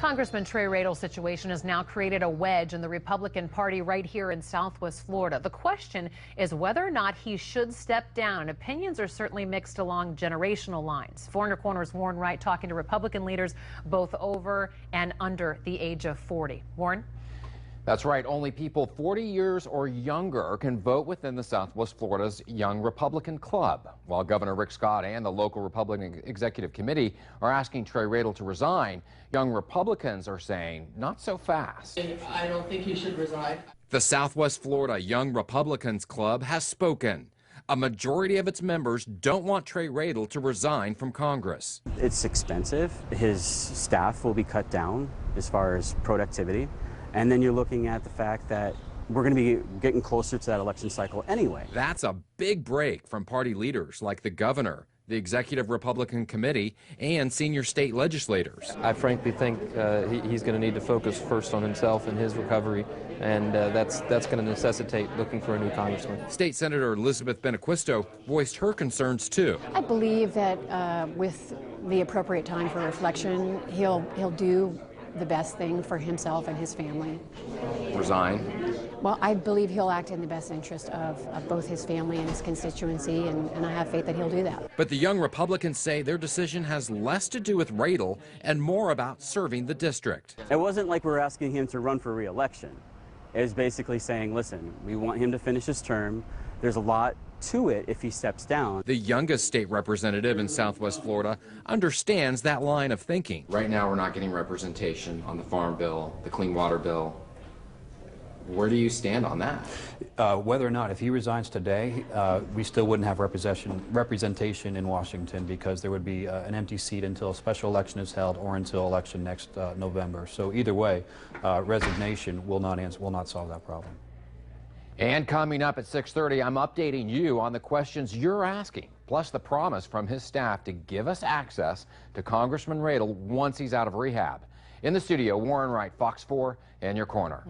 Congressman Trey Radel's situation has now created a wedge in the Republican Party right here in Southwest Florida. The question is whether or not he should step down, and opinions are certainly mixed along generational lines. Four in Your Corner's Warren Wright talking to Republican leaders both over and under the age of 40. Warren? That's right. Only people 40 years or younger can vote within the Southwest Florida's Young Republican Club. While Governor Rick Scott and the local Republican Executive Committee are asking Trey Radel to resign, young Republicans are saying not so fast. I don't think he should resign. The Southwest Florida Young Republicans Club has spoken. A majority of its members don't want Trey Radel to resign from Congress. It's expensive. His staff will be cut down as far as productivity. And then you're looking at the fact that we're going to be getting closer to that election cycle anyway. That's a big break from party leaders like the governor, the Executive Republican Committee, and senior state legislators. I frankly think he's going to need to focus first on himself and his recovery, and that's going to necessitate looking for a new congressman. State Senator Elizabeth Benaquisto voiced her concerns too. I believe that with the appropriate time for reflection, he'll do the best thing for himself and his family. Resign? Well, I believe he'll act in the best interest of both his family and his constituency, and I have faith that he'll do that. But the young Republicans say their decision has less to do with Radel and more about serving the district. It wasn't like we were asking him to run for re-election. It was basically saying, listen, we want him to finish his term. There's a lot to it if he steps down. The youngest state representative in Southwest Florida understands that line of thinking. Right now we're not getting representation on the farm bill, the clean water bill. Where do you stand on that? Whether or not, if he resigns today, we still wouldn't have representation in Washington because there would be an empty seat until a special election is held or until election next November. So either way, resignation will not solve that problem. And coming up at 6:30, I'm updating you on the questions you're asking, plus the promise from his staff to give us access to Congressman Radel once he's out of rehab. In the studio, Warren Wright, Fox 4, in your corner.